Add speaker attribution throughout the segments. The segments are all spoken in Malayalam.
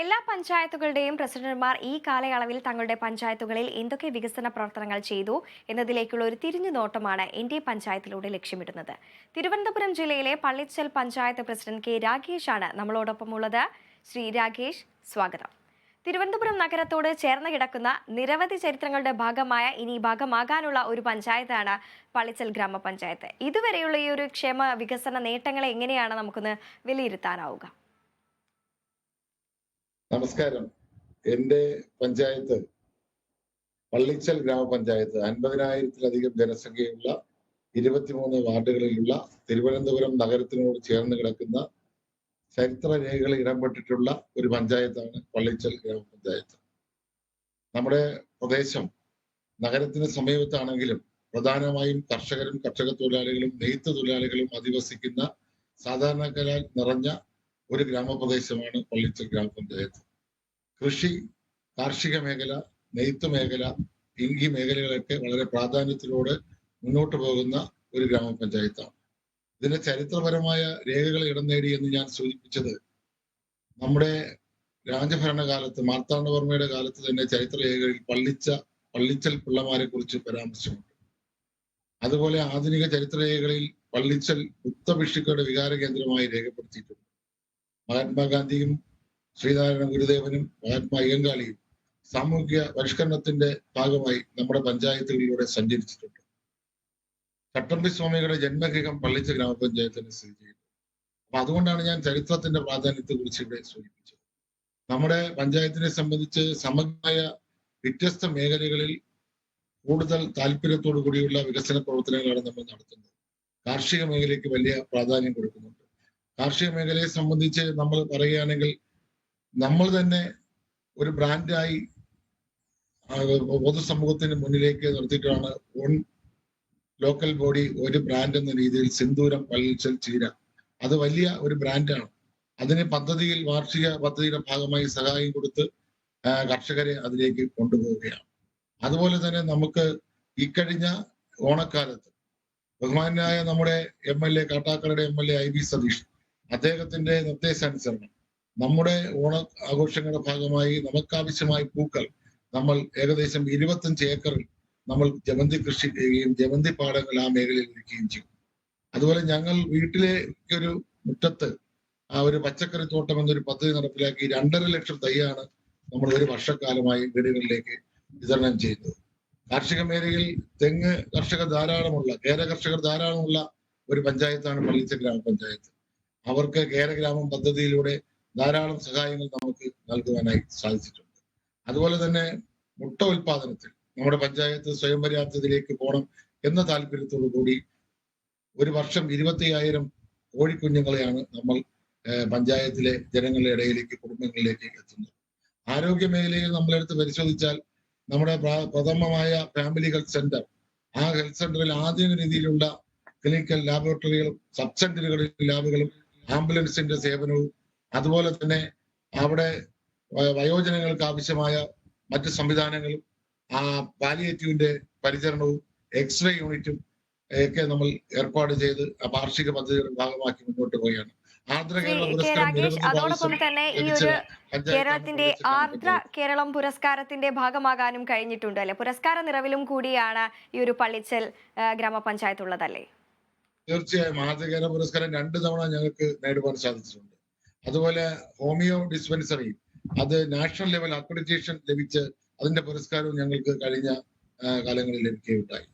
Speaker 1: എല്ലാ പഞ്ചായത്തുകളുടെയും പ്രസിഡന്റുമാർ ഈ കാലയളവിൽ തങ്ങളുടെ പഞ്ചായത്തുകളിൽ എന്തൊക്കെ വികസന പ്രവർത്തനങ്ങൾ ചെയ്തു എന്നതിലേക്കുള്ള ഒരു തിരിഞ്ഞുനോട്ടമാണ് എന്റെ പഞ്ചായത്തിലൂടെ ലക്ഷ്യമിടുന്നത്. തിരുവനന്തപുരം ജില്ലയിലെ പള്ളിച്ചൽ പഞ്ചായത്ത് പ്രസിഡന്റ് കെ രാഗേഷാണ് നമ്മളോടൊപ്പമുള്ളത്. ശ്രീ രാഗേഷ്, സ്വാഗതം. തിരുവനന്തപുരം നഗരത്തോട് ചേർന്ന് കിടക്കുന്ന നിരവധി ചരിത്രങ്ങളുടെ ഭാഗമായ ഇനി ഭാഗമാകാനുള്ള ഒരു പഞ്ചായത്താണ് പള്ളിച്ചൽ ഗ്രാമപഞ്ചായത്ത്. ഇതുവരെയുള്ള ഈ ഒരു ക്ഷേമ വികസന നേട്ടങ്ങളെ എങ്ങനെയാണ് നമുക്കൊന്ന് വിലയിരുത്താനാവുക?
Speaker 2: നമസ്കാരം. എന്റെ പഞ്ചായത്ത് പള്ളിച്ചൽ ഗ്രാമപഞ്ചായത്ത് 50,000-ലധികം ജനസംഖ്യയുള്ള 23 വാർഡുകളിലുള്ള തിരുവനന്തപുരം നഗരത്തിനോട് ചേർന്ന് കിടക്കുന്ന ചരിത്ര രേഖകൾ ഇടംപെട്ടിട്ടുള്ള ഒരു പഞ്ചായത്താണ് പള്ളിച്ചൽ ഗ്രാമപഞ്ചായത്ത്. നമ്മുടെ പ്രദേശം നഗരത്തിന് സമീപത്താണെങ്കിലും പ്രധാനമായും കർഷകരും കർഷക തൊഴിലാളികളും നെയ്ത്ത് തൊഴിലാളികളും അധിവസിക്കുന്ന സാധാരണക്കാരാൽ നിറഞ്ഞ ഒരു ഗ്രാമപ്രദേശമാണ് പള്ളിച്ചൽ ഗ്രാമപഞ്ചായത്ത്. കൃഷി, കാർഷിക മേഖല, നെയ്ത്ത് മേഖല, ഈ മേഖലകളൊക്കെ വളരെ പ്രാധാന്യത്തിലൂടെ മുന്നോട്ട് പോകുന്ന ഒരു ഗ്രാമപഞ്ചായത്താണ്. ഇതിന്റെ ചരിത്രപരമായ രേഖകൾ ഇടം നേടി എന്ന് ഞാൻ സൂചിപ്പിച്ചത് നമ്മുടെ രാജഭരണകാലത്ത് മാർത്താണ്ഡവർമ്മയുടെ കാലത്ത് തന്നെ ചരിത്ര രേഖകളിൽ പള്ളിച്ചൽ പിള്ളമാരെ കുറിച്ച് പരാമർശമുണ്ട്. അതുപോലെ ആധുനിക ചരിത്ര രേഖകളിൽ പള്ളിച്ചൽ ബുദ്ധഭിക്ഷുക്കളുടെ വികാര കേന്ദ്രമായി രേഖപ്പെടുത്തിയിട്ടുണ്ട്. മഹാത്മാഗാന്ധിയും ശ്രീനാരായണ ഗുരുദേവനും മഹാത്മാ അയ്യങ്കാളിയും സാമൂഹിക പരിഷ്കരണത്തിന്റെ ഭാഗമായി നമ്മുടെ പഞ്ചായത്തുകളിലൂടെ സഞ്ചരിച്ചിട്ടുണ്ട്. ചട്ടമ്പി സ്വാമികളുടെ ജന്മഗൃഹം പള്ളിച്ചൽ ഗ്രാമപഞ്ചായത്തിന് സ്ഥിതി ചെയ്യുന്നു. അപ്പൊ അതുകൊണ്ടാണ് ഞാൻ ചരിത്രത്തിന്റെ പ്രാധാന്യത്തെ കുറിച്ച് ഇവിടെ സൂചിപ്പിച്ചത്. നമ്മുടെ പഞ്ചായത്തിനെ സംബന്ധിച്ച് സമഗ്രമായ വ്യത്യസ്ത മേഖലകളിൽ കൂടുതൽ താല്പര്യത്തോടു കൂടിയുള്ള വികസന പ്രവർത്തനങ്ങളാണ് നമ്മൾ നടത്തുന്നത്. കാർഷിക മേഖലയ്ക്ക് വലിയ പ്രാധാന്യം കൊടുക്കുന്നുണ്ട്. കാർഷിക മേഖലയെ സംബന്ധിച്ച് നമ്മൾ പറയുകയാണെങ്കിൽ നമ്മൾ തന്നെ ഒരു ബ്രാൻഡായി പൊതുസമൂഹത്തിന് മുന്നിലേക്ക് നിർത്തിയിട്ടാണ് ലോക്കൽ ബോഡി ഒരു ബ്രാൻഡ് എന്ന രീതിയിൽ സിന്ദൂരം പള്ളിച്ചൽ ചീര, അത് വലിയ ഒരു ബ്രാൻഡാണ്. അതിന് വാർഷിക പദ്ധതിയുടെ ഭാഗമായി സഹായം കൊടുത്ത് കർഷകരെ അതിലേക്ക് കൊണ്ടുപോവുകയാണ്. അതുപോലെ തന്നെ നമുക്ക് ഇക്കഴിഞ്ഞ ഓണക്കാലത്ത് ബഹുമാനായ നമ്മുടെ MLA കാട്ടാക്കടയുടെ MLA IB സതീഷ്, അദ്ദേഹത്തിന്റെ നിർദ്ദേശാനുസരണം നമ്മുടെ ഓണ ആഘോഷങ്ങളുടെ ഭാഗമായി നമുക്കാവശ്യമായ പൂക്കൾ നമ്മൾ ഏകദേശം 25 ഏക്കറിൽ നമ്മൾ ജമന്തി കൃഷി ചെയ്യുകയും ജമന്തി പാടങ്ങൾ ആ മേഖലയിൽ ഒരുക്കുകയും ചെയ്യും. അതുപോലെ ഞങ്ങൾ വീട്ടിലേക്കൊരു മുറ്റത്ത് ഒരു പച്ചക്കറി തോട്ടം എന്നൊരു പദ്ധതി നടപ്പിലാക്കി 2.5 ലക്ഷം തൈയാണ് നമ്മൾ ഒരു വർഷക്കാലമായി വീടുകളിലേക്ക് വിതരണം ചെയ്യുന്നത്. കാർഷിക മേഖലയിൽ തെങ്ങ് കർഷകർ ധാരാളമുള്ള കർഷകർ ധാരാളമുള്ള ഒരു പഞ്ചായത്താണ് പള്ളിച്ചൽ ഗ്രാമപഞ്ചായത്ത്. അവർക്ക് കേരഗ്രാമം പദ്ധതിയിലൂടെ ധാരാളം സഹായങ്ങൾ നമുക്ക് നൽകുവാനായി സാധിച്ചിട്ടുണ്ട്. അതുപോലെ തന്നെ മുട്ട ഉൽപാദനത്തിൽ നമ്മുടെ പഞ്ചായത്ത് സ്വയം പര്യാപ്തതയിലേക്ക് പോകണം എന്ന താല്പര്യത്തോടു കൂടി ഒരു വർഷം 25,000 കോഴിക്കുഞ്ഞുങ്ങളെയാണ് നമ്മൾ പഞ്ചായത്തിലെ ജനങ്ങളുടെ ഇടയിലേക്ക് കുടുംബങ്ങളിലേക്ക് എത്തുന്നത്. ആരോഗ്യ മേഖലയിൽ നമ്മളെടുത്ത് പരിശോധിച്ചാൽ നമ്മുടെ പ്രഥമമായ ഫാമിലി ഹെൽത്ത് സെന്റർ, ആ ഹെൽത്ത് സെന്ററിൽ ആധുനിക രീതിയിലുള്ള ക്ലിനിക്കൽ ലാബോറട്ടറികളും സബ് സെന്ററുകളിൽ ലാബുകളും ആംബുലൻസിന്റെ സേവനവും അതുപോലെ തന്നെ അവിടെ വയോജനങ്ങൾക്ക് ആവശ്യമായ മറ്റ് സംവിധാനങ്ങളും പാലിയേറ്റീവിന്റെ പരിചരണവും എക്സ്റേ യൂണിറ്റും ഒക്കെ നമ്മൾ ഏർപ്പാട് ചെയ്ത് വാർഷിക പദ്ധതിയുടെ ഭാഗമാക്കി മുന്നോട്ട് പോവുകയാണ്.
Speaker 1: അതോടൊപ്പം തന്നെ ഈ ഒരു കേരളത്തിന്റെ ആർദ്ര കേരളം പുരസ്കാരത്തിന്റെ ഭാഗമാകാനും കഴിഞ്ഞിട്ടുണ്ട് അല്ലെ? പുരസ്കാര നിറവിലും കൂടിയാണ് ഈ ഒരു പള്ളിച്ചൽ ഗ്രാമപഞ്ചായത്ത് ഉള്ളതല്ലേ?
Speaker 2: തീർച്ചയായും ആർദ്ര കേരള പുരസ്കാരം 2 തവണ ഞങ്ങൾക്ക് നേടുവാൻ സാധിച്ചിട്ടുണ്ട്. അതുപോലെ ഹോമിയോ ഡിസ്പെൻസറി അത് നാഷണൽ ലെവൽ അക്രഡിറ്റേഷൻ ലഭിച്ച് അതിന്റെ പുരസ്കാരവും ഞങ്ങൾക്ക് കഴിഞ്ഞ കാലങ്ങളിൽ ലഭിക്കുകയുണ്ടായി.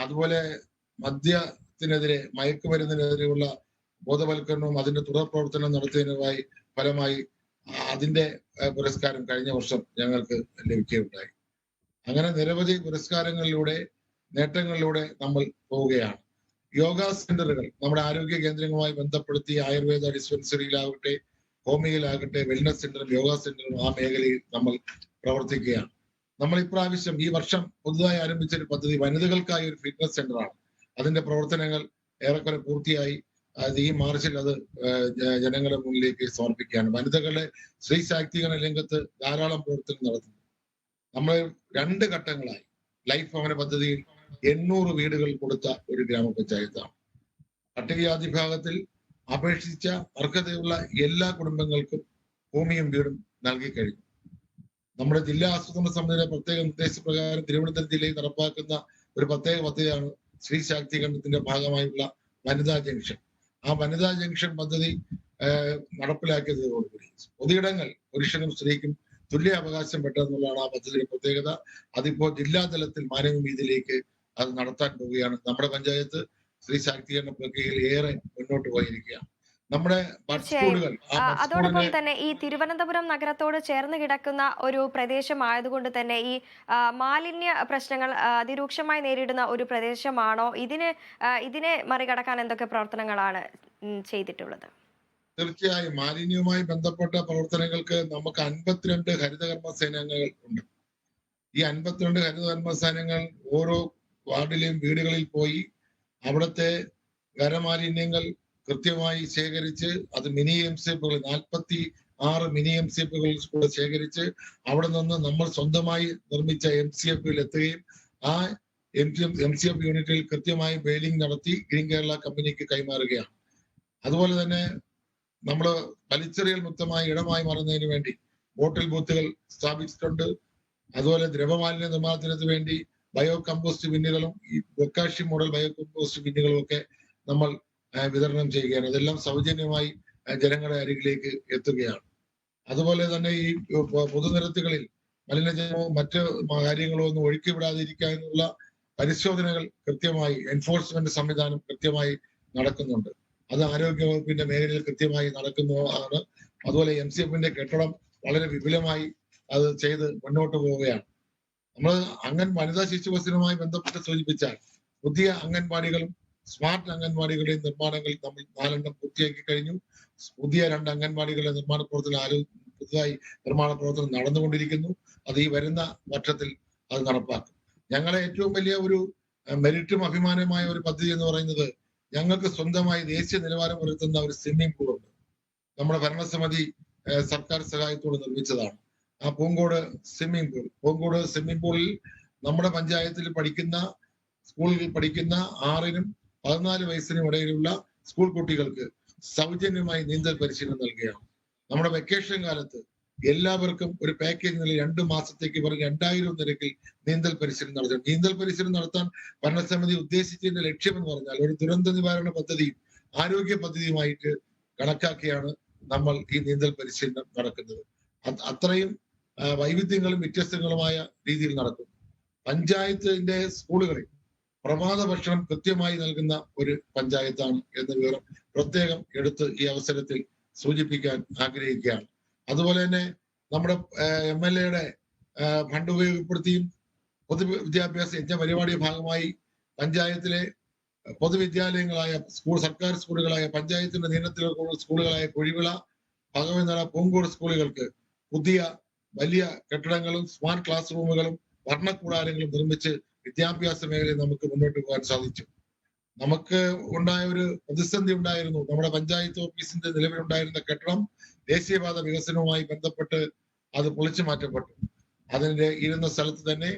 Speaker 2: അതുപോലെ മദ്യത്തിനെതിരെ മയക്കുമരുന്നിനെതിരെയുള്ള ബോധവൽക്കരണവും അതിന്റെ തുടർ പ്രവർത്തനം നടത്തിയതിനുമായി ഫലമായി അതിന്റെ പുരസ്കാരം കഴിഞ്ഞ വർഷം ഞങ്ങൾക്ക് ലഭിക്കുകയുണ്ടായി. അങ്ങനെ നിരവധി പുരസ്കാരങ്ങളിലൂടെ നേട്ടങ്ങളിലൂടെ നമ്മൾ പോവുകയാണ്. യോഗ സെന്ററുകൾ നമ്മുടെ ആരോഗ്യ കേന്ദ്രങ്ങളുമായി ബന്ധപ്പെടുത്തി ആയുർവേദ ഡിസ്പെൻസറിയിലാകട്ടെ, ഹോമിയോയിലാകട്ടെ, വെൽനസ് സെന്ററും യോഗ സെന്ററും ആ മേഖലയിൽ നമ്മൾ പ്രവർത്തിക്കുകയാണ്. നമ്മൾ ഇപ്രാവശ്യം ഈ വർഷം പുതുതായി ആരംഭിച്ച ഒരു പദ്ധതി വനിതകൾക്കായി ഒരു ഫിറ്റ്നസ് സെന്ററാണ്. അതിന്റെ പ്രവർത്തനങ്ങൾ ഏറെക്കുറെ പൂർത്തിയായി. ഈ മാർച്ചിൽ അത് ജനങ്ങളുടെ മുന്നിലേക്ക് സമർപ്പിക്കുകയാണ്. വനിതകളുടെ സ്ത്രീ ശാക്തീകരണ രംഗത്ത് ധാരാളം പ്രവർത്തനം നടത്തുന്നു. നമ്മൾ 2 ഘട്ടങ്ങളായി ലൈഫ് ഭവന പദ്ധതിയിൽ 800 വീടുകൾ കൊടുത്ത ഒരു ഗ്രാമപഞ്ചായത്താണ്. പട്ടികജാതി വിഭാഗത്തിൽ അപേക്ഷിച്ച അർഹതയുള്ള എല്ലാ കുടുംബങ്ങൾക്കും ഭൂമിയും വീടും നൽകിക്കഴിഞ്ഞു. നമ്മുടെ ജില്ലാ ആസൂത്രണ സമിതിയുടെ പ്രത്യേക നിർദ്ദേശപ്രകാരം തിരുവനന്തപുരം ജില്ലയിൽ നടപ്പാക്കുന്ന ഒരു പ്രത്യേക പദ്ധതിയാണ് സ്ത്രീ ശാക്തീകരണത്തിന്റെ ഭാഗമായുള്ള വനിതാ ജംഗ്ഷൻ. ആ വനിതാ ജംഗ്ഷൻ പദ്ധതി നടപ്പിലാക്കിയതോടുകൂടി പൊതുയിടങ്ങൾ പുരുഷനും സ്ത്രീക്കും തുല്യ അവകാശം പെട്ടെന്നുള്ളതാണ് ആ പദ്ധതിയുടെ പ്രത്യേകത. അതിപ്പോ ജില്ലാ തലത്തിൽ മാനവീതിയിലേക്ക് അത് നടത്താൻ പോവുകയാണ്. നമ്മുടെ പഞ്ചായത്ത് സ്ത്രീ ശാക്തീകരണ പ്രക്രിയയിൽ ഏറെ മുന്നോട്ട് പോയിരിക്കുകയാണ്. നമ്മുടെ സ്കൂളുകൾ
Speaker 1: അതോടൊപ്പം തന്നെ ഈ തിരുവനന്തപുരം നഗരത്തോട് ചേർന്ന് കിടക്കുന്ന ഒരു പ്രദേശമായതുകൊണ്ട് തന്നെ ഈ മാലിന്യ പ്രശ്നങ്ങൾ അതിരൂക്ഷമായി നേരിടുന്ന ഒരു പ്രദേശമാണോ? ഇതിനെ മറികടക്കാൻ എന്തൊക്കെ പ്രവർത്തനങ്ങളാണ് ചെയ്തിട്ടുള്ളത്?
Speaker 2: തീർച്ചയായും മാലിന്യവുമായി ബന്ധപ്പെട്ട പ്രവർത്തനങ്ങൾക്ക് നമുക്ക് 52 ഹരിതകർമ്മ സേനകൾ ഉണ്ട്. ഈ 52 ഹരിതകർമ്മ സേനകൾ ഓരോ വാർഡിലെയും വീടുകളിൽ പോയി അവിടുത്തെ ഖരമാലിന്യങ്ങൾ കൃത്യമായി ശേഖരിച്ച് അത് മിനി എംസിഎഫുകൾ 46 മിനി എംസിഎഫുകൾ കൂടെ ശേഖരിച്ച് അവിടെ നിന്ന് നമ്മൾ സ്വന്തമായി നിർമ്മിച്ച എംസിഎഫിൽ എത്തുകയും ആ എംസിഎഫ് യൂണിറ്റിൽ കൃത്യമായി ബെയിലിംഗ് നടത്തി ഗ്രീൻ കേരള കമ്പനിക്ക് കൈമാറുകയാണ്. അതുപോലെ തന്നെ നമ്മൾ വലിച്ചെറിയൽ മുക്തമായ ഇടമായി മാറുന്നതിന് വേണ്ടി ബോട്ടിൽ ബൂത്തുകൾ സ്ഥാപിച്ചിട്ടുണ്ട്. അതുപോലെ ദ്രവമാലിന്യ നിർമ്മാണത്തിന് വേണ്ടി ബയോ കമ്പോസ്റ്റ് ബിന്നുകളും ഈ ബൊക്കാഷി മോഡൽ ബയോ കമ്പോസ്റ്റ് ബിന്നുകളും ഒക്കെ നമ്മൾ വിതരണം ചെയ്യുകയാണ്. അതെല്ലാം സൗജന്യമായി ജനങ്ങളുടെ അരികിലേക്ക് എത്തുകയാണ്. അതുപോലെ തന്നെ ഈ പൊതുനിരത്തുകളിൽ മലിനജലമോ മറ്റ് കാര്യങ്ങളോ ഒന്നും ഒഴുക്കി വിടാതിരിക്കാനുള്ള പരിശോധനകൾ കൃത്യമായി എൻഫോഴ്സ്മെന്റ് സംവിധാനം കൃത്യമായി നടക്കുന്നുണ്ട്. അത് ആരോഗ്യ വകുപ്പിന്റെ മേഖലയിൽ കൃത്യമായി നടക്കുന്നതാണ്. അതുപോലെ എംസിഎഫിന്റെ കെട്ടിടം വളരെ വിപുലമായി അത് ചെയ്ത് മുന്നോട്ട് പോവുകയാണ്. നമ്മൾ വനിതാ ശിശു വികസനവുമായി ബന്ധപ്പെട്ട് സൂചിപ്പിച്ചാൽ പുതിയ അംഗൻവാടികളും സ്മാർട്ട് അംഗൻവാടികളുടെയും നിർമ്മാണങ്ങൾ നമ്മൾ 4 പൂർത്തിയാക്കി കഴിഞ്ഞു. പുതിയ 2 അംഗൻവാടികളുടെ നിർമ്മാണ പ്രവർത്തനം പുതുതായി നിർമ്മാണ പ്രവർത്തനം നടന്നുകൊണ്ടിരിക്കുന്നു. അത് ഈ വരുന്ന വർഷത്തിൽ അത് നടപ്പാക്കും. ഞങ്ങളെ ഏറ്റവും വലിയ ഒരു മെരിറ്റും അഭിമാനമായ ഒരു പദ്ധതി എന്ന് പറയുന്നത് ഞങ്ങൾക്ക് സ്വന്തമായി ദേശീയ നിലവാരം പുലർത്തുന്ന ഒരു സ്വിമ്മിംഗ് പൂൾ ഉണ്ട്. നമ്മുടെ ഭരണസമിതി സർക്കാർ സഹായത്തോട് നിർമ്മിച്ചതാണ് ആ പൂങ്കോട് സ്വിമ്മിംഗ് പൂളിൽ നമ്മുടെ പഞ്ചായത്തിൽ പഠിക്കുന്ന സ്കൂളിൽ പഠിക്കുന്ന 6-നും 14 വയസ്സിനും ഇടയിലുള്ള സ്കൂൾ കുട്ടികൾക്ക് സൗജന്യമായി നീന്തൽ പരിശീലനം നൽകുകയാണ്. നമ്മുടെ വെക്കേഷൻ കാലത്ത് എല്ലാവർക്കും ഒരു പാക്കേജ് നിലയിൽ 2 മാസത്തേക്ക് പറഞ്ഞ് 2000 നിരക്കിൽ നീന്തൽ പരിശീലനം നടത്തും. നീന്തൽ പരിശീലനം നടത്താൻ ഭരണസമിതി ഉദ്ദേശിച്ചതിന്റെ ലക്ഷ്യമെന്ന് പറഞ്ഞാൽ ഒരു ദുരന്ത നിവാരണ പദ്ധതിയും ആരോഗ്യ പദ്ധതിയുമായിട്ട് കണക്കാക്കിയാണ് നമ്മൾ ഈ നീന്തൽ പരിശീലനം നടക്കുന്നത്. അത്രയും വൈവിധ്യങ്ങളും വ്യത്യസ്തങ്ങളുമായ രീതിയിൽ നടക്കും. പഞ്ചായത്തിന്റെ സ്കൂളുകളിൽ പ്രഭാത ഭക്ഷണം കൃത്യമായി നൽകുന്ന ഒരു പഞ്ചായത്താണ് എന്ന വിവരം പ്രത്യേകം എടുത്ത് ഈ അവസരത്തിൽ സൂചിപ്പിക്കാൻ ആഗ്രഹിക്കുകയാണ്. അതുപോലെ തന്നെ നമ്മുടെ MLA-യുടെ ഫണ്ട് ഉപയോഗപ്പെടുത്തിയും പൊതുവിദ്യാഭ്യാസ യജ്ഞ പരിപാടിയുടെ ഭാഗമായി പഞ്ചായത്തിലെ പൊതുവിദ്യാലയങ്ങളായ സർക്കാർ സ്കൂളുകളായ പഞ്ചായത്തിന്റെ നിയന്ത്രണത്തിലുള്ള സ്കൂളുകളായ കുഴിവിള, ഭഗവതിനട, പൂങ്കോട് സ്കൂളുകൾക്ക് പുതിയ വലിയ കെട്ടിടങ്ങളും സ്മാർട്ട് ക്ലാസ് റൂമുകളും വർണ്ണക്കൂടാരങ്ങളും നിർമ്മിച്ച് വിദ്യാഭ്യാസ മേഖലയിൽ നമുക്ക് മുന്നോട്ട് പോകാൻ സാധിച്ചു. നമുക്ക് ഉണ്ടായ ഒരു പ്രതിസന്ധി ഉണ്ടായിരുന്നു. നമ്മുടെ പഞ്ചായത്ത് ഓഫീസിന്റെ നിലവിലുണ്ടായിരുന്ന കെട്ടിടം ദേശീയപാത വികസനവുമായി ബന്ധപ്പെട്ട് അത് പൊളിച്ചു മാറ്റപ്പെട്ടു. അതിന്റെ ഇരുന്ന സ്ഥലത്ത് തന്നെ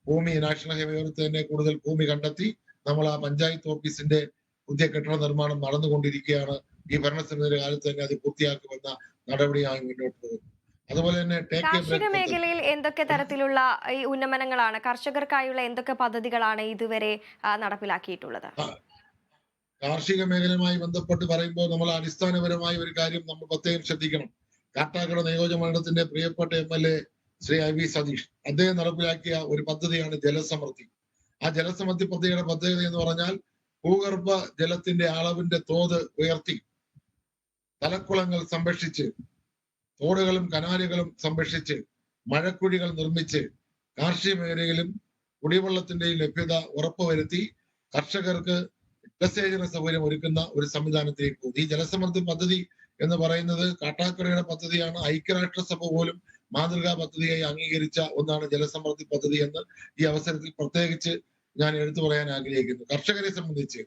Speaker 2: ഭൂമി നാഷണൽ ഹൈവേത്ത് തന്നെ കൂടുതൽ ഭൂമി കണ്ടെത്തി നമ്മൾ ആ പഞ്ചായത്ത് ഓഫീസിന്റെ പുതിയ കെട്ടിട നിർമ്മാണം നടന്നുകൊണ്ടിരിക്കുകയാണ്. ഈ ഭരണസമിതിയുടെ കാലത്ത് തന്നെ അത് പൂർത്തിയാക്കുമെന്ന നടപടിയായി മുന്നോട്ട് പോകുന്നു. അതുപോലെ തന്നെ
Speaker 1: കാർഷിക മേഖലയിൽ എന്തൊക്കെ തരത്തിലുള്ള ഈ ഉന്നമനങ്ങളാണ്, കർഷകർക്കായുള്ള എന്തൊക്കെ പദ്ധതികളാണ് ഇതുവരെ നടപ്പിലാക്കിയിട്ടുള്ളത്?
Speaker 2: കാർഷിക മേഖലയുമായി ബന്ധപ്പെട്ട് പറയുമ്പോൾ നമ്മൾ അടിസ്ഥാനപരമായ ഒരു കാര്യം നമ്മൾ പ്രത്യേകം ശ്രദ്ധിക്കണം. കാട്ടാക്കട നിയോജകമണ്ഡലത്തിന്റെ പ്രിയപ്പെട്ട MLA ശ്രീ IV സതീഷ് അദ്ദേഹം നടപ്പിലാക്കിയ ഒരു പദ്ധതിയാണ് ജലസമൃദ്ധി. ആ ജലസമൃദ്ധി പദ്ധതിയുടെ പ്രത്യേകത എന്ന് പറഞ്ഞാൽ ഭൂഗർഭ ജലത്തിന്റെ അളവിന്റെ തോത് ഉയർത്തി തലക്കുളങ്ങൾ സംരക്ഷിച്ച് തോടുകളും കനാലുകളും സംരക്ഷിച്ച് മഴക്കുഴികൾ നിർമ്മിച്ച് കാർഷിക മേഖലയിലും കുടിവെള്ളത്തിന്റെയും ലഭ്യത ഉറപ്പുവരുത്തി കർഷകർക്ക് ജലസേചന സൗകര്യം ഒരുക്കുന്ന ഒരു സംവിധാനത്തിലേക്ക് പോകും. ഈ ജലസമൃദ്ധി പദ്ധതി എന്ന് പറയുന്നത് കാട്ടാക്കടയുടെ പദ്ധതിയാണ്. ഐക്യരാഷ്ട്രസഭ പോലും മാതൃകാ പദ്ധതിയായി അംഗീകരിച്ച ഒന്നാണ് ജലസമൃദ്ധി പദ്ധതി എന്ന് ഈ അവസരത്തിൽ പ്രത്യേകിച്ച് ഞാൻ എടുത്തു പറയാൻ ആഗ്രഹിക്കുന്നു. കർഷകരെ സംബന്ധിച്ച്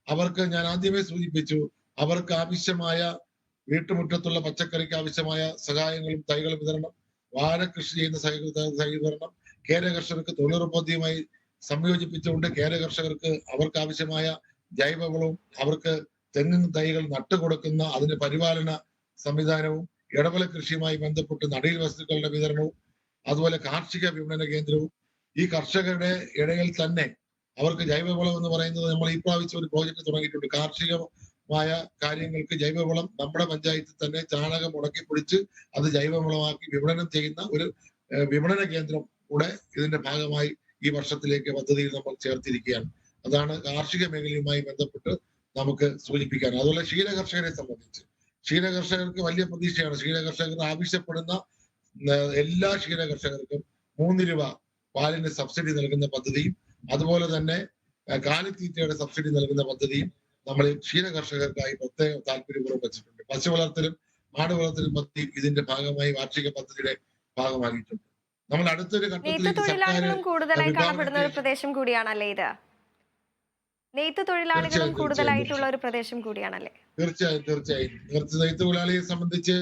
Speaker 2: അവർക്ക് ഞാൻ ആദ്യമേ സൂചിപ്പിച്ചു, അവർക്ക് ആവശ്യമായ വീട്ടുമുറ്റത്തുള്ള പച്ചക്കറിക്ക് ആവശ്യമായ സഹായങ്ങളും തൈകളും വിതരണം, വാഴ കൃഷി ചെയ്യുന്ന തൈ വിതരണം, കേര കർഷകർക്ക് തൊഴിലുറപ്പ് പദ്ധതിയുമായി സംയോജിപ്പിച്ചുകൊണ്ട് കേര കർഷകർക്ക് അവർക്ക് ആവശ്യമായ ജൈവവളവും അവർക്ക് തെങ്ങിൻ തൈകൾ നട്ടുകൊടുക്കുന്ന അതിന്റെ പരിപാലന സംവിധാനവും ഇടവിള കൃഷിയുമായി ബന്ധപ്പെട്ട് നടീൽ വസ്തുക്കളുടെ വിതരണവും അതുപോലെ കാർഷിക വിപണന കേന്ദ്രവും ഈ കർഷകരുടെ ഇടയിൽ തന്നെ അവർക്ക് ജൈവവളം എന്ന് പറയുന്നത് നമ്മൾ ഈ പ്രാവശ്യം ഒരു പ്രോജക്ട് തുടങ്ങിയിട്ടുണ്ട്. കാർഷികമായ കാര്യങ്ങൾക്ക് ജൈവവളം നമ്മുടെ പഞ്ചായത്തിൽ തന്നെ ചാണകം ഉണക്കിപ്പൊടിച്ച് അത് ജൈവവളമാക്കി വിപണനം ചെയ്യുന്ന ഒരു വിപണന കേന്ദ്രം കൂടെ ഇതിന്റെ ഭാഗമായി ഈ വർഷത്തിലേക്ക് പദ്ധതിയിൽ നമ്മൾ ചേർത്തിരിക്കുകയാണ്. അതാണ് കാർഷിക മേഖലയുമായി ബന്ധപ്പെട്ട് നമുക്ക് സൂചിപ്പിക്കാൻ. അതുപോലെ ക്ഷീരകർഷകരെ സംബന്ധിച്ച് ക്ഷീരകർഷകർക്ക് വലിയ പ്രതീക്ഷയാണ്. ക്ഷീരകർഷകർ ആവശ്യപ്പെടുന്ന എല്ലാ ക്ഷീരകർഷകർക്കും 3 രൂപ പാലിന് സബ്സിഡി നൽകുന്ന പദ്ധതിയും അതുപോലെ തന്നെ കാലിത്തീറ്റയുടെ സബ്സിഡി നൽകുന്ന പദ്ധതിയും നമ്മൾ ക്ഷീരകർഷകർക്കായി പ്രത്യേക താല്പര്യപൂർവ്വം വെച്ചിട്ടുണ്ട്. പശു വളർത്തലും ആട് വളർത്തലും പദ്ധതി ഇതിന്റെ ഭാഗമായി വാർഷിക പദ്ധതിയുടെ ഭാഗമാക്കിയിട്ടുണ്ട്. നമ്മൾ അടുത്തൊരു ഘട്ടത്തിലേക്ക്
Speaker 1: തൊഴിലാളികളും കൂടുതലായി കാണപ്പെടുന്ന ഒരു പ്രദേശം കൂടിയാണല്ലേ ഇത്? നെയ്ത്ത് തൊഴിലാളികളും കൂടുതലായിട്ടുള്ള ഒരു പ്രദേശം കൂടിയാണല്ലേ?
Speaker 2: തീർച്ചയായും നെയ്ത്ത് തൊഴിലാളിയെ സംബന്ധിച്ച്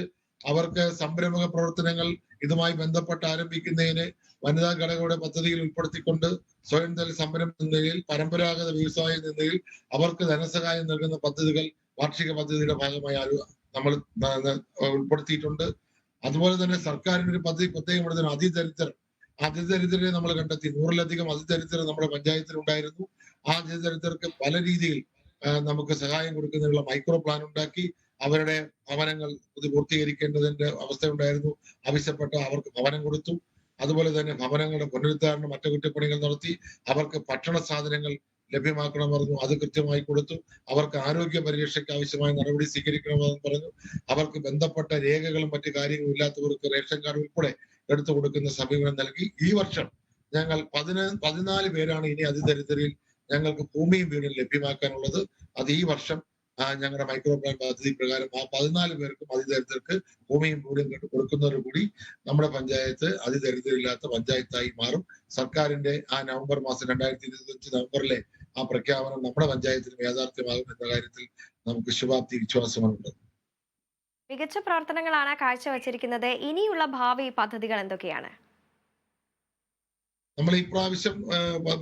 Speaker 2: അവർക്ക് സംരംഭക പ്രവർത്തനങ്ങൾ ഇതുമായി ബന്ധപ്പെട്ട് ആരംഭിക്കുന്നതിന് വനിതാ ഘടകയുടെ പദ്ധതിയിൽ ഉൾപ്പെടുത്തിക്കൊണ്ട് സ്വയം തൊഴിൽ സംരംഭം എന്നതിൽ പരമ്പരാഗത വ്യവസായ എന്നതിൽ അവർക്ക് ധനസഹായം നൽകുന്ന പദ്ധതികൾ വാർഷിക പദ്ധതിയുടെ ഭാഗമായി നമ്മൾ ഉൾപ്പെടുത്തിയിട്ടുണ്ട്. അതുപോലെ തന്നെ സർക്കാരിന് ഒരു പദ്ധതി പ്രത്യേകം എടുത്തത് അതിദരിദ്രരെ നമ്മൾ കണ്ടെത്തി. 100-ലധികം അതിദരിദ്രർ നമ്മുടെ പഞ്ചായത്തിൽ ഉണ്ടായിരുന്നു. ആ അതിദരിദ്രർക്ക് പല രീതിയിൽ നമുക്ക് സഹായം കൊടുക്കുന്നതിനുള്ള മൈക്രോ പ്ലാൻ ഉണ്ടാക്കി അവരുടെ ഭവനങ്ങൾ ഇത് പൂർത്തീകരിക്കേണ്ടതിന്റെ അവസ്ഥയുണ്ടായിരുന്നു. ആവശ്യപ്പെട്ട അവർക്ക് ഭവനം കൊടുത്തു. അതുപോലെ തന്നെ ഭവനങ്ങളുടെ പുനരുദ്ധാരണം അറ്റകുറ്റപ്പണികൾ നടത്തി അവർക്ക് ഭക്ഷണ സാധനങ്ങൾ ലഭ്യമാക്കണമെന്ന് പറഞ്ഞു. അത് കൃത്യമായി കൊടുത്തു. അവർക്ക് ആരോഗ്യ പരിരക്ഷയ്ക്ക് ആവശ്യമായ നടപടി സ്വീകരിക്കണമെന്ന് പറഞ്ഞു. അവർക്ക് ബന്ധപ്പെട്ട രേഖകളും മറ്റു കാര്യങ്ങളും ഇല്ലാത്തവർക്ക് റേഷൻ കാർഡ് ഉൾപ്പെടെ എടുത്തു കൊടുക്കുന്ന സമീപനം നൽകി. ഈ വർഷം ഞങ്ങൾ 14 പേരാണ് ഇനി അതിദരിദ്രരിൽ ഞങ്ങൾക്ക് ഭൂമിയും വീടും ലഭ്യമാക്കാനുള്ളത്. അത് ഈ വർഷം ഞങ്ങളുടെ മൈക്രോ പ്ലാൻ പദ്ധതി പ്രകാരം ആ 14 പേർക്കും അതിദരിദ്രർക്ക് ഭൂമിയും വീടും കൊടുക്കുന്നതോടുകൂടി നമ്മുടെ പഞ്ചായത്ത് അതിദരിദ്രരില്ലാത്ത പഞ്ചായത്തായി മാറും. സർക്കാരിന്റെ ആ നവംബർ മാസം 2025 നവംബറിലെ ആ പ്രഖ്യാപനം നമ്മുടെ പഞ്ചായത്തിന് യാഥാർത്ഥ്യമാകും എന്ന കാര്യത്തിൽ നമുക്ക് ശുഭാപ്തി വിശ്വാസമുണ്ട്.
Speaker 1: മികച്ച പ്രവർത്തനങ്ങളാണ് കാഴ്ചവെച്ചിരിക്കുന്നത്. ഇനിയുള്ള ഭാവി പദ്ധതികൾ എന്തൊക്കെയാണ്?
Speaker 2: നമ്മൾ ഈ പ്രാവശ്യം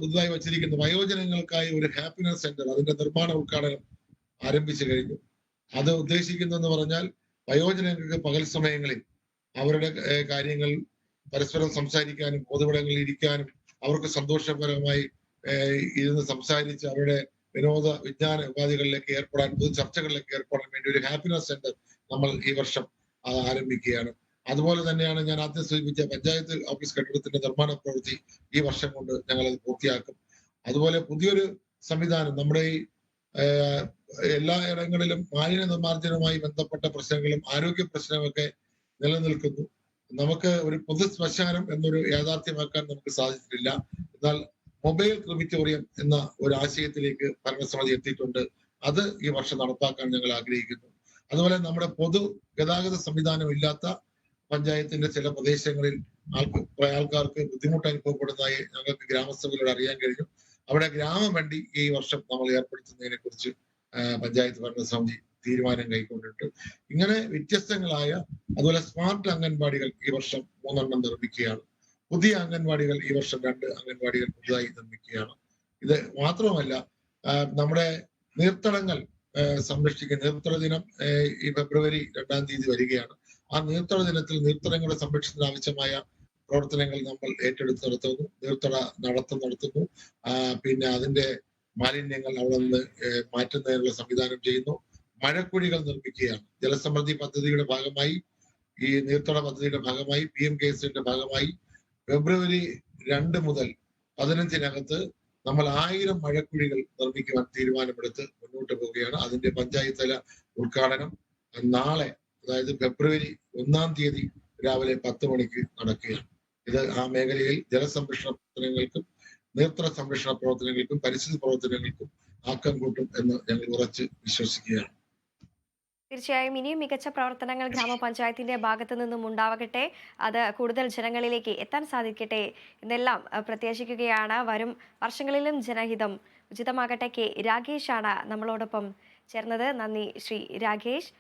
Speaker 2: പുതുതായി വച്ചിരിക്കുന്ന വയോജനങ്ങൾക്കായി ഒരു ഹാപ്പിനെസ് സെന്റർ അതിന്റെ നിർമ്മാണ ഉദ്ഘാടനം ആരംഭിച്ചു കഴിഞ്ഞു. അത് ഉദ്ദേശിക്കുന്നതെന്ന് പറഞ്ഞാൽ വയോജനങ്ങൾക്ക് പകൽ സമയങ്ങളിൽ അവരുടെ കാര്യങ്ങൾ പരസ്പരം സംസാരിക്കാനും പൊതുവിടങ്ങളിൽ ഇരിക്കാനും അവർക്ക് സന്തോഷപരമായി ഇരുന്ന് സംസാരിച്ച് അവരുടെ വിനോദ വിജ്ഞാന ഉപാധികളിലേക്ക് ഏർപ്പെടാൻ പൊതു ചർച്ചകളിലേക്ക് ഏർപ്പെടാൻ വേണ്ടി ഒരു ഹാപ്പിനെസ് സെന്റർ നമ്മൾ ഈ വർഷം ആരംഭിക്കുകയാണ്. അതുപോലെ തന്നെയാണ് ഞാൻ ആദ്യം സൂചിപ്പിച്ച പഞ്ചായത്ത് ഓഫീസ് കെട്ടിടത്തിന്റെ നിർമ്മാണ പ്രവൃത്തി ഈ വർഷം കൊണ്ട് ഞങ്ങൾ അത് പൂർത്തിയാക്കും. അതുപോലെ പുതിയൊരു സംവിധാനം നമ്മുടെ ഈ എല്ലാ ഇടങ്ങളിലും മാലിന്യ നിർമ്മാർജ്ജനവുമായി ബന്ധപ്പെട്ട പ്രശ്നങ്ങളും ആരോഗ്യ പ്രശ്നമൊക്കെ നിലനിൽക്കുന്നു. നമുക്ക് ഒരു പൊതു ശ്മശാനം എന്നൊരു യാഥാർത്ഥ്യമാക്കാൻ നമുക്ക് സാധിച്ചിട്ടില്ല. എന്നാൽ മൊബൈൽ ക്രിമിറ്റോറിയം എന്ന ഒരു ആശയത്തിലേക്ക് ഭരണസമിതി എത്തിയിട്ടുണ്ട്. അത് ഈ വർഷം നടപ്പാക്കാൻ ഞങ്ങൾ ആഗ്രഹിക്കുന്നു. അതുപോലെ നമ്മുടെ പൊതു ഗതാഗത സംവിധാനം ഇല്ലാത്ത പഞ്ചായത്തിന്റെ ചില പ്രദേശങ്ങളിൽ ആൾക്കാർക്ക് ബുദ്ധിമുട്ട് അനുഭവപ്പെടുന്നതായി ഞങ്ങൾക്ക് ഗ്രാമസഭയിലൂടെ അറിയാൻ കഴിഞ്ഞു. അവിടെ ഗ്രാമവണ്ടി ഈ വർഷം നമ്മൾ ഏർപ്പെടുത്തുന്നതിനെ കുറിച്ച് പഞ്ചായത്ത് ഭരണസമിതി തീരുമാനം കൈക്കൊണ്ടിട്ടുണ്ട്. ഇങ്ങനെ വ്യത്യസ്തങ്ങളായ അതുപോലെ സ്മാർട്ട് അംഗൻവാടികൾ ഈ വർഷം 3 നിർമ്മിക്കുകയാണ്. പുതിയ അംഗൻവാടികൾ ഈ വർഷം 2 അംഗൻവാടികൾ പുതുതായി നിർമ്മിക്കുകയാണ്. ഇത് മാത്രമല്ല നമ്മുടെ നീർത്തടങ്ങൾ സംരക്ഷിക്കുന്ന നീർത്തട ദിനം ഈ ഫെബ്രുവരി 2-ാം തീയതി വരികയാണ്. ആ നീർത്തട ദിനത്തിൽ നീർത്തടങ്ങളുടെ സംരക്ഷണത്തിന് ആവശ്യമായ പ്രവർത്തനങ്ങൾ നമ്മൾ ഏറ്റെടുത്ത് നടത്തുന്നു. നീർത്തട നടത്തുന്നു. പിന്നെ അതിന്റെ മാലിന്യങ്ങൾ അവിടെ നിന്ന് മാറ്റുന്നതിനുള്ള സംവിധാനം ചെയ്യുന്നു. മഴക്കുഴികൾ നിർമ്മിക്കുകയാണ്. ജലസമൃദ്ധി പദ്ധതിയുടെ ഭാഗമായി ഈ നീർത്തട പദ്ധതിയുടെ ഭാഗമായി PMKSന്റെ ഭാഗമായി ഫെബ്രുവരി 2 മുതൽ 15-നകത്ത് നമ്മൾ 1000 മഴക്കുഴികൾ നിർമ്മിക്കുവാൻ തീരുമാനമെടുത്ത് മുന്നോട്ട് പോവുകയാണ്. അതിന്റെ പഞ്ചായത്ത് തല ഉദ്ഘാടനം നാളെ, അതായത് ഫെബ്രുവരി 1-ാം തീയതി രാവിലെ 10 മണിക്ക് നടക്കുകയാണ്. ഇത് ആ മേഖലയിൽ ജലസംരക്ഷണ പ്രവർത്തനങ്ങൾക്കും നീർത്തട സംരക്ഷണ പ്രവർത്തനങ്ങൾക്കും പരിസ്ഥിതി പ്രവർത്തനങ്ങൾക്കും ആക്കം കൂട്ടും എന്ന് ഞങ്ങൾ ഉറച്ച് വിശ്വസിക്കുകയാണ്.
Speaker 1: തീർച്ചയായും ഇനിയും മികച്ച പ്രവർത്തനങ്ങൾ ഗ്രാമപഞ്ചായത്തിന്റെ ഭാഗത്തു നിന്നും ഉണ്ടാവട്ടെ. അത് കൂടുതൽ ജനങ്ങളിലേക്ക് എത്താൻ സാധിക്കട്ടെ എന്നെല്ലാം പ്രത്യാശിക്കുകയാണ്. വരും വർഷങ്ങളിലും ജനഹിതം ഉചിതമാകട്ടെ. രാഗേഷാണ് നമ്മളോടൊപ്പം ചേർന്നത്. നന്ദി ശ്രീ രാഗേഷ്.